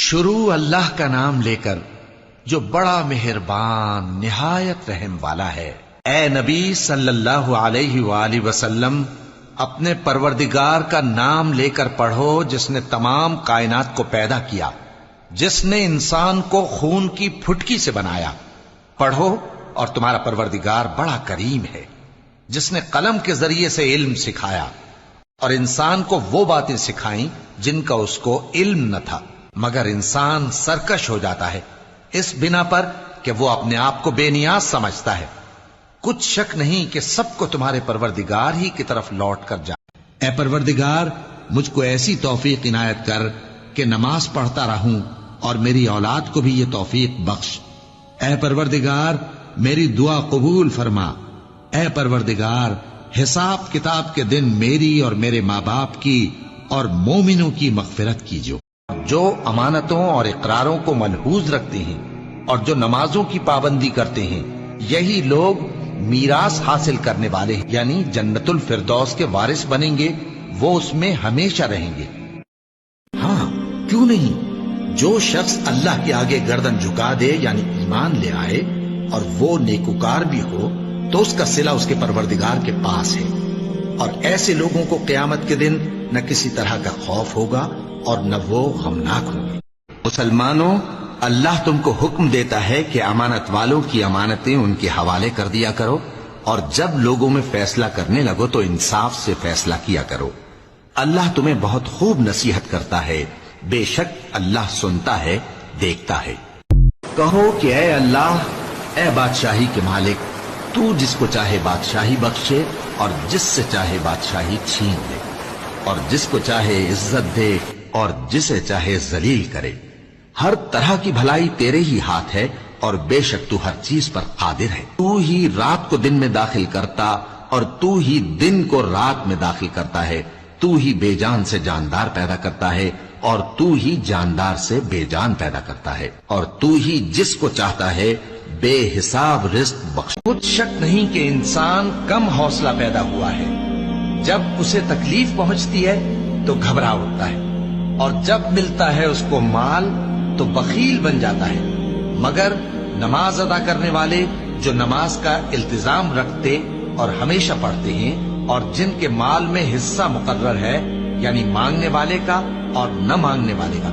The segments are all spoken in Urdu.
شروع اللہ کا نام لے کر جو بڑا مہربان نہایت رحم والا ہے۔ اے نبی صلی اللہ علیہ وآلہ وسلم، اپنے پروردگار کا نام لے کر پڑھو جس نے تمام کائنات کو پیدا کیا، جس نے انسان کو خون کی پھٹکی سے بنایا۔ پڑھو، اور تمہارا پروردگار بڑا کریم ہے، جس نے قلم کے ذریعے سے علم سکھایا اور انسان کو وہ باتیں سکھائیں جن کا اس کو علم نہ تھا، مگر انسان سرکش ہو جاتا ہے اس بنا پر کہ وہ اپنے آپ کو بے نیاز سمجھتا ہے۔ کچھ شک نہیں کہ سب کو تمہارے پروردگار ہی کی طرف لوٹ کر جائے۔ اے پروردگار، مجھ کو ایسی توفیق عنایت کر کہ نماز پڑھتا رہوں اور میری اولاد کو بھی یہ توفیق بخش۔ اے پروردگار، میری دعا قبول فرما۔ اے پروردگار، حساب کتاب کے دن میری اور میرے ماں باپ کی اور مومنوں کی مغفرت کیجو۔ جو امانتوں اور اقراروں کو ملحوظ رکھتے ہیں اور جو نمازوں کی پابندی کرتے ہیں، یہی لوگ میراث حاصل کرنے والے ہیں، یعنی جنت الفردوس کے وارث بنیں گے، وہ اس میں ہمیشہ رہیں گے۔ ہاں، کیوں نہیں؟ جو شخص اللہ کے آگے گردن جھکا دے، یعنی ایمان لے آئے، اور وہ نیکوکار بھی ہو، تو اس کا صلہ اس کے پروردگار کے پاس ہے، اور ایسے لوگوں کو قیامت کے دن نہ کسی طرح کا خوف ہوگا اور نہ وہ غمناک ہوں گے۔ مسلمانوں، اللہ تم کو حکم دیتا ہے کہ امانت والوں کی امانتیں ان کے حوالے کر دیا کرو، اور جب لوگوں میں فیصلہ کرنے لگو تو انصاف سے فیصلہ کیا کرو۔ اللہ تمہیں بہت خوب نصیحت کرتا ہے، بے شک اللہ سنتا ہے، دیکھتا ہے۔ کہو کہ اے اللہ، اے بادشاہی کے مالک، تو جس کو چاہے بادشاہی بخشے اور جس سے چاہے بادشاہی چھین لے، اور جس کو چاہے عزت دے اور جسے چاہے ذلیل کرے۔ ہر طرح کی بھلائی تیرے ہی ہاتھ ہے، اور بے شک تو ہر چیز پر قادر ہے۔ تو ہی رات کو دن میں داخل کرتا اور تو ہی دن کو رات میں داخل کرتا ہے۔ تو ہی بے جان سے جاندار پیدا کرتا ہے، اور تو ہی جاندار سے بے جان پیدا کرتا ہے، اور تو ہی جس کو چاہتا ہے بے حساب رزق بخش۔ کچھ شک نہیں کہ انسان کم حوصلہ پیدا ہوا ہے، جب اسے تکلیف پہنچتی ہے تو گھبرا اٹھتا ہے، اور جب ملتا ہے اس کو مال تو بخیل بن جاتا ہے۔ مگر نماز ادا کرنے والے جو نماز کا التزام رکھتے اور ہمیشہ پڑھتے ہیں، اور جن کے مال میں حصہ مقرر ہے، یعنی مانگنے والے کا اور نہ مانگنے والے کا،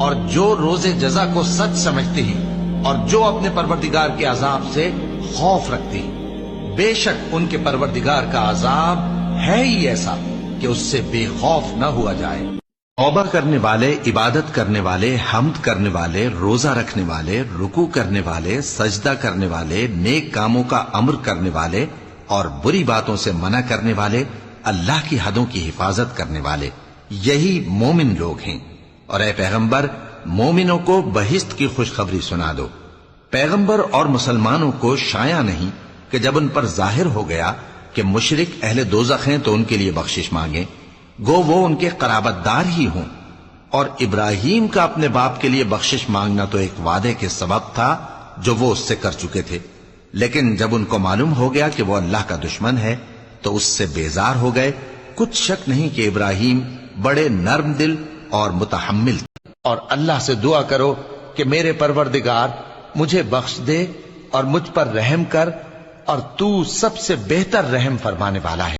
اور جو روز جزا کو سچ سمجھتے ہیں، اور جو اپنے پروردگار کے عذاب سے خوف رکھتے ہیں، بے شک ان کے پروردگار کا عذاب ہے ہی ایسا کہ اس سے بے خوف نہ ہوا جائے۔ توبہ کرنے والے، عبادت کرنے والے، حمد کرنے والے، روزہ رکھنے والے، رکوع کرنے والے، سجدہ کرنے والے، نیک کاموں کا امر کرنے والے اور بری باتوں سے منع کرنے والے، اللہ کی حدوں کی حفاظت کرنے والے، یہی مومن لوگ ہیں۔ اور اے پیغمبر، مومنوں کو بہشت کی خوشخبری سنا دو۔ پیغمبر اور مسلمانوں کو شایع نہیں کہ جب ان پر ظاہر ہو گیا کہ مشرک اہل دوزخ ہیں تو ان کے لیے بخشش مانگیں، گو وہ ان کے قرابت دار ہی ہوں۔ اور ابراہیم کا اپنے باپ کے لیے بخشش مانگنا تو ایک وعدے کے سبب تھا جو وہ اس سے کر چکے تھے، لیکن جب ان کو معلوم ہو گیا کہ وہ اللہ کا دشمن ہے تو اس سے بیزار ہو گئے۔ کچھ شک نہیں کہ ابراہیم بڑے نرم دل اور متحمل تھے۔ اور اللہ سے دعا کرو کہ میرے پروردگار مجھے بخش دے اور مجھ پر رحم کر، اور تو سب سے بہتر رحم فرمانے والا ہے۔